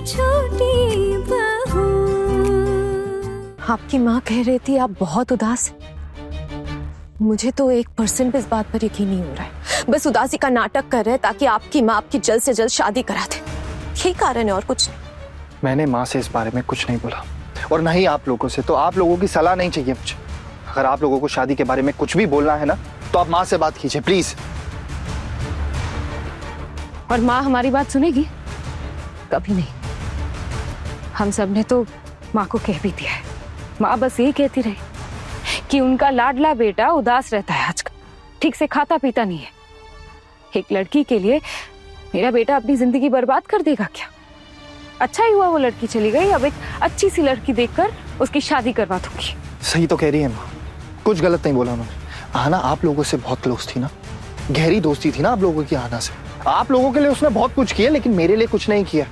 छोटी बहू। आपकी माँ कह रही थी आप बहुत उदास हैं। मुझे तो 1% भी इस बात पर यकीन नहीं हो रहा है। बस उदासी का नाटक कर रहे हैं ताकि आपकी माँ आपकी जल्द से जल्द शादी करा दे। यही कारण है और कुछ नहीं। मैंने माँ से इस बारे में कुछ नहीं बोला और ना ही आप लोगों से। तो आप लोगों की सलाह नहीं चाहिए मुझे। अगर आप लोगों को शादी के बारे में कुछ भी बोलना है ना तो आप माँ से बात कीजिए प्लीज। और माँ हमारी बात सुनेगी? कभी नहीं। हम सब ने तो माँ को कह भी दिया है। माँ बस यही कहती रही कि उनका लाडला बेटा उदास रहता है आजकल, ठीक से खाता पीता नहीं है। एक लड़की के लिए मेरा बेटा अपनी जिंदगी बर्बाद कर देगा क्या? अच्छा ही हुआ वो लड़की चली गई। अब एक अच्छी सी लड़की देखकर उसकी शादी करवा दूंगी। सही तो कह रही है माँ, कुछ गलत नहीं बोला उन्होंने। आना आप लोगों से बहुत क्लोज थी ना, गहरी दोस्ती थी ना आप लोगों की आना से। आप लोगों के लिए उसने बहुत कुछ किया लेकिन मेरे लिए कुछ नहीं किया।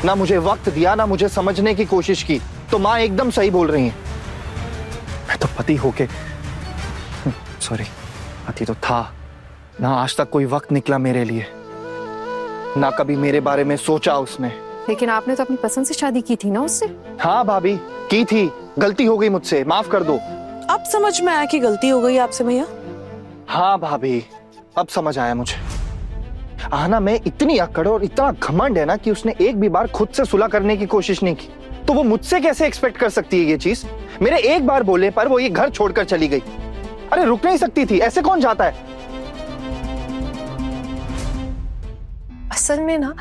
ना मुझे वक्त दिया, ना मुझे समझने की कोशिश की। तो माँ एकदम सही बोल रही है। मैं तो पति होके, सॉरी, पति तो था ना, आज तक कोई वक्त निकला मेरे लिए, ना कभी मेरे बारे में सोचा उसने। लेकिन आपने तो अपनी पसंद से शादी की थी ना उससे। हाँ भाभी, की थी। गलती हो गई मुझसे, माफ कर दो। अब समझ में आया कि गलती हो गई आपसे भैया? हाँ भाभी, अब समझ आया मुझे। आना में इतनी अकड़ और इतना घमंड है ना कि उसने एक भी बार खुद से सुलह करने की कोशिश नहीं की। तो वो मुझसे कैसे एक्सपेक्ट कर सकती है ये चीज? मेरे एक बार बोलने पर वो ये घर छोड़कर चली गई। अरे रुक नहीं सकती थी? ऐसे कौन जाता है? असल में ना,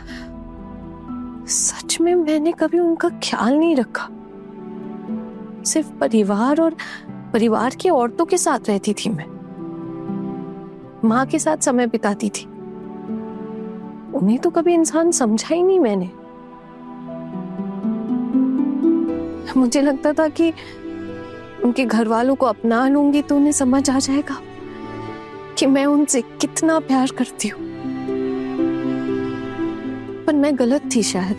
सच में मैंने कभी उनका ख्याल नहीं रखा। सिर्फ परिवार और परिवार की औरतों के साथ रहती थी मैं। माँ के साथ समय बिताती थी। उन्हें तो कभी इंसान समझा ही नहीं मैंने। मुझे लगता था कि उनके घर वालों को अपना लूंगी तो उन्हें समझ आ जाएगा कि मैं उनसे कितना प्यार करती हूँ। पर मैं गलत थी शायद।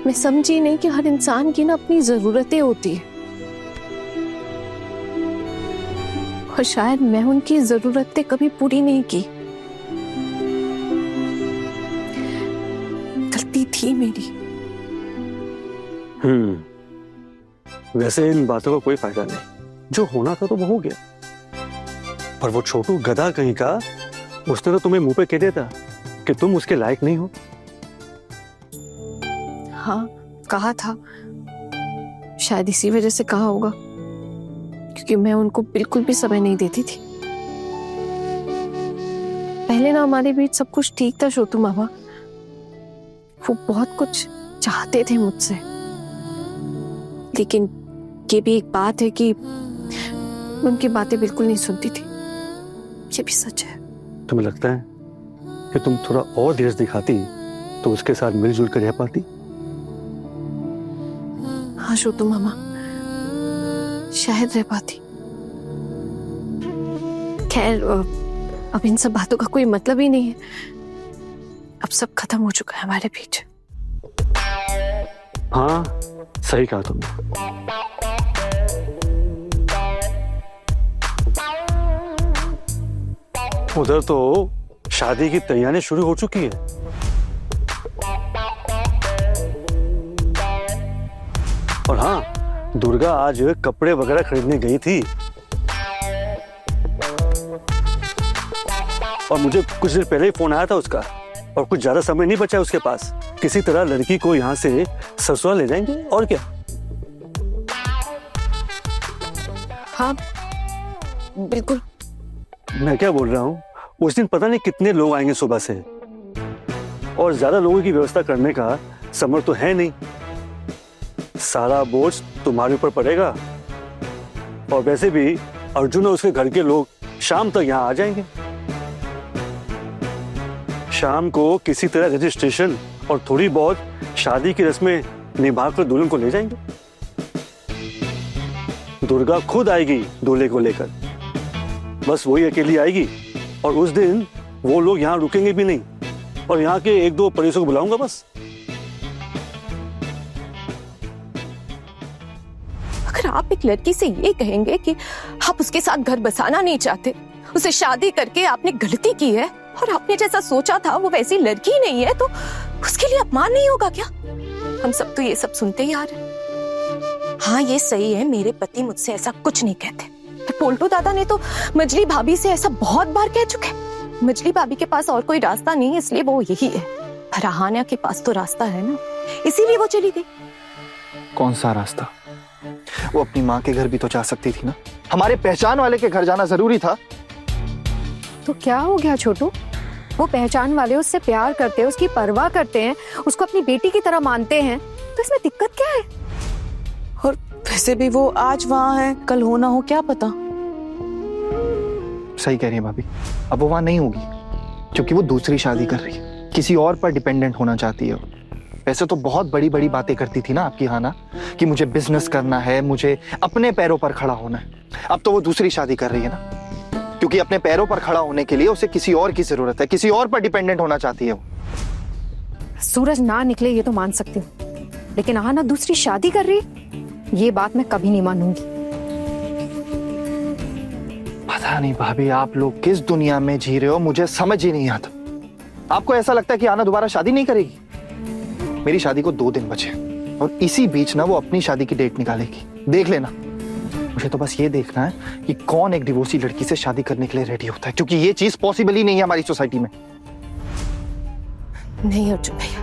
मैं समझी नहीं कि हर इंसान की ना अपनी जरूरतें होती है और शायद मैं उनकी जरूरतें कभी पूरी नहीं की। गलती थी मेरी। वैसे इन बातों का कोई फायदा नहीं। जो होना था तो वो हो गया। पर वो छोटू गधा कहीं का, उसने तो तुम्हें मुंह पे कह दिया था कि तुम उसके लायक नहीं हो। हाँ, कहा था। शायद इसी वजह से कहा होगा, क्योंकि मैं उनको बिल्कुल भी समय नहीं देती थी। पहले ना हमारे बीच सब कुछ ठीक था छोटू मामा। वो बहुत कुछ चाहते थे मुझसे, लेकिन ये भी एक बात है कि मैं उनकी बातें बिल्कुल नहीं सुनती थी। ये भी सच है। तुम्हें लगता है कि तुम थोड़ा और धीरज दिखाती तो उसके साथ मिलजुल कर रह पाती? हाँ छोटू मामा, शायद रह पाती। खैर, अब इन सब बातों का कोई मतलब ही नहीं है। अब सब खत्म हो चुका है हमारे बीच। हाँ, सही कहा तुमने। उधर तो शादी की तैयारी शुरू हो चुकी है। और हाँ, दुर्गा आज कपड़े वगैरह खरीदने गई थी और मुझे कुछ देर पहले ही फोन आया था उसका। और कुछ ज्यादा समय नहीं बचा उसके पास। किसी तरह लड़की को यहाँ से ससुराल ले जाएंगे और क्या। हाँ बिल्कुल। मैं क्या बोल रहा हूँ, उस दिन पता नहीं कितने लोग आएंगे सुबह से, और ज्यादा लोगों की व्यवस्था करने का समर्थ तो है नहीं। सारा बोझ तुम्हारे ऊपर पड़ेगा। और वैसे भी अर्जुन और उसके घर के लोग शाम तक यहाँ आ जाएंगे। शाम को किसी तरह रजिस्ट्रेशन और थोड़ी बहुत शादी की रस्में निभाकर दुल्हन को ले जाएंगे। दुर्गा खुद आएगी दूल्हे को लेकर। बस वही अकेली आएगी और उस दिन वो लोग यहाँ रुकेंगे भी नहीं। और यहाँ के एक दो पड़ोसियों को बुलाऊंगा बस। अगर आप एक लड़की से ये कहेंगे कि आप उसके साथ घर बसाना नहीं चाहते, उसे शादी करके आपने गलती की है और आपने जैसा सोचा था वो वैसी लड़की नहीं है तो उसके लिए अपमान नहीं होगा क्या? हम सब तो ये सब सुनते ही आ रहे हैं। हाँ ये सही है, मेरे पति मुझसे ऐसा कुछ नहीं कहते। पर पोल्टू दादा ने तो मजली भाभी से ऐसा बहुत बार कह चुके। मजली भाभी के पास और कोई रास्ता नहीं, इसलिए वो यही है। पर अहाना के पास तो रास्ता है ना, इसीलिए वो चली गई। कौन सा रास्ता? वो अपनी माँ के घर भी तो जा सकती थी ना। हमारे पहचान वाले के घर जाना जरूरी था। तो क्या हो गया छोटू? वो पहचान वाले उससे प्यार करते हैं, उसकी परवाह करते हैं, उसको अपनी बेटी की तरह मानते हैं, तो इसमें दिक्कत क्या है? और वैसे भी वो आज वहाँ है, कल हो ना हो क्या पता। सही कह रही है भाभी, अब वो वहां नहीं होगी क्योंकि वो दूसरी शादी कर रही है, किसी और पर डिपेंडेंट होना चाहती है। वैसे तो बहुत बड़ी बड़ी बातें करती थी ना आपकी हाना कि मुझे बिजनेस करना है, मुझे अपने पैरों पर खड़ा होना है। अब तो वो दूसरी शादी कर रही है ना, क्योंकि अपने पैरों पर खड़ा होने के लिए उसे किसी और की जरूरत है, किसी और पर डिपेंडेंट होना चाहती है वो। सूरज ना निकले ये तो मान सकती हूँ, लेकिन आहाना दूसरी शादी कर रही है, ये बात मैं कभी नहीं मानूंगी। पता नहीं भाभी, आप लोग किस दुनिया में जी रहे हो, मुझे समझ ही नहीं आता। आपको ऐसा लगता है कि आना दोबारा शादी नहीं करेगी? मेरी शादी को 2 दिन बचे और इसी बीच ना वो अपनी शादी की डेट निकालेगी, देख लेना। मुझे तो बस ये देखना है कि कौन एक डिवोर्सी लड़की से शादी करने के लिए रेडी होता है, क्योंकि ये चीज पॉसिबल ही नहीं है हमारी सोसाइटी में। नहीं अर्जुन भैया,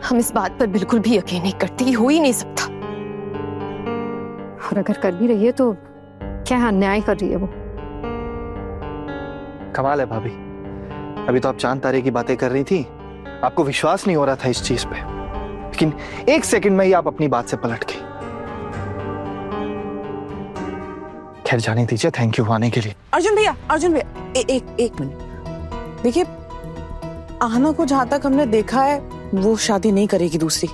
हम इस बात पर बिल्कुल भी यकीन नहीं करते, ये हो ही नहीं सकता। और अगर कर भी रही है तो क्या अन्याय कर रही है वो? कमाल है भाभी, अभी तो आप चांद तारे की बातें कर रही थी, आपको विश्वास नहीं हो रहा था इस चीज पे, लेकिन 1 सेकंड में ही आप अपनी बात से पलट गई। खैर जाने दीजिए, थैंक यू आने के लिए। अर्जुन भैया एक मिनट देखिए, आहना को जहां तक हमने देखा है वो शादी नहीं करेगी दूसरी,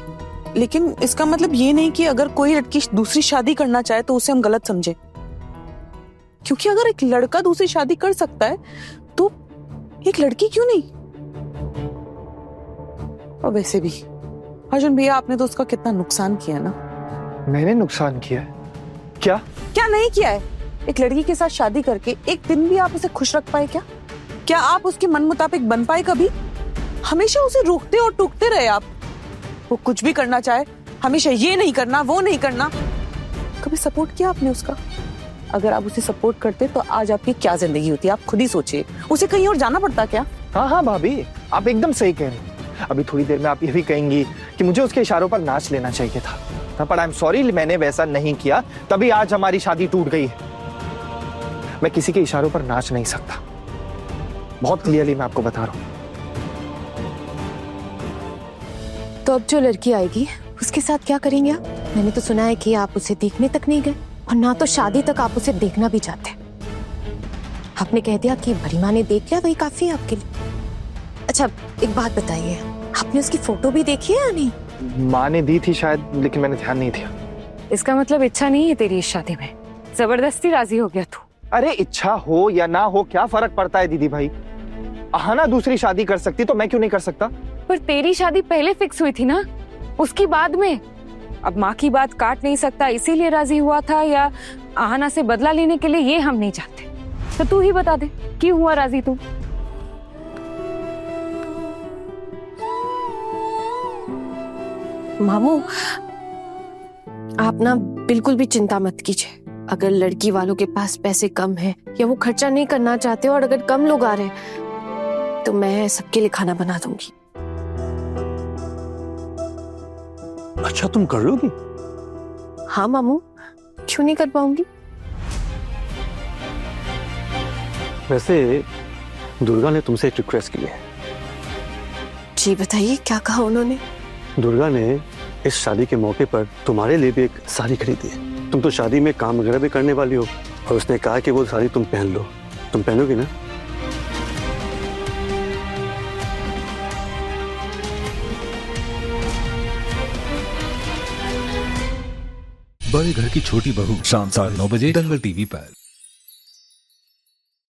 लेकिन इसका मतलब ये नहीं कि अगर कोई लड़की दूसरी शादी करना चाहे तो उसे हम गलत समझे। क्योंकि अगर एक लड़का दूसरी शादी कर सकता है तो एक लड़की क्यों नहीं? और वैसे भी अर्जुन भैया, आपने तो उसका कितना नुकसान किया ना। मैंने नुकसान किया है? क्या क्या नहीं किया है? एक लड़की के साथ शादी करके एक दिन भी आप उसे खुश रख पाए क्या? क्या आप उसके मन मुताबिक बन पाए कभी? हमेशा उसे रोकते और टोकते रहे आप। वो कुछ भी करना चाहे हमेशा ये नहीं करना, वो नहीं करना। कभी सपोर्ट किया आपने उसका? अगर आप उसे सपोर्ट करते तो आज आपकी क्या जिंदगी होती, आप खुद ही सोचिए। उसे कहीं और जाना पड़ता क्या? हाँ भाभी, आप एकदम सही कह रही हैं। अभी थोड़ी देर में आप ये भी कहेंगी कि मुझे उसके इशारों पर नाच लेना चाहिए था, पर आई एम सॉरी, मैंने वैसा नहीं किया, तभी आज हमारी शादी टूट गई है। मैं किसी के इशारों पर नाच नहीं सकता, बहुत क्लियरली मैं आपको बता रहा हूँ। तो अब जो लड़की आएगी उसके साथ क्या करेंगे आप? मैंने तो सुना है कि आप उसे देखने तक नहीं गए और ना तो शादी तक आप उसे देखना भी चाहते। आपने कह दिया कि बड़ी माँ ने देख लिया, वही काफी है आपके लिए। अच्छा एक बात बताइए, आपने उसकी फोटो भी देखी है या नहीं? माँ ने दी थी शायद, लेकिन मैंने ध्यान नहीं दिया। इसका मतलब इच्छा नहीं है तेरी इस शादी में, जबरदस्ती राजी हो गया तू? अरे इच्छा हो या ना हो क्या फर्क पड़ता है दीदी भाई? आहाना दूसरी शादी कर सकती तो मैं क्यों नहीं कर सकता? पर तेरी शादी पहले फिक्स हुई थी ना, उसकी बाद में। अब माँ की बात काट नहीं सकता इसीलिए राजी हुआ था, या आहाना से बदला लेने के लिए, ये हम नहीं चाहते। तो तू ही बता दे क्यों हुआ राजी तू? मामू आप ना बिल्कुल भी चिंता मत कीजिए। अगर लड़की वालों के पास पैसे कम है या वो खर्चा नहीं करना चाहते और अगर कम लोग आ रहे हैं तो मैं सबके लिए खाना बना दूंगी। अच्छा तुम कर लोगी? हाँ मामू, क्यों नहीं कर पाऊंगी? वैसे दुर्गा ने तुमसे एक रिक्वेस्ट की है। जी बताइए, क्या कहा उन्होंने? दुर्गा ने इस शादी के मौके पर तुम्हारे लिए भी एक साड़ी खरीदी है। तुम तो शादी में काम वगैरह भी करने वाली हो और उसने कहा कि वो साड़ी तुम पहन लो। तुम पहनोगी ना? बड़े घर की छोटी बहू शाम 9:30 बजे दंगल टीवी पर।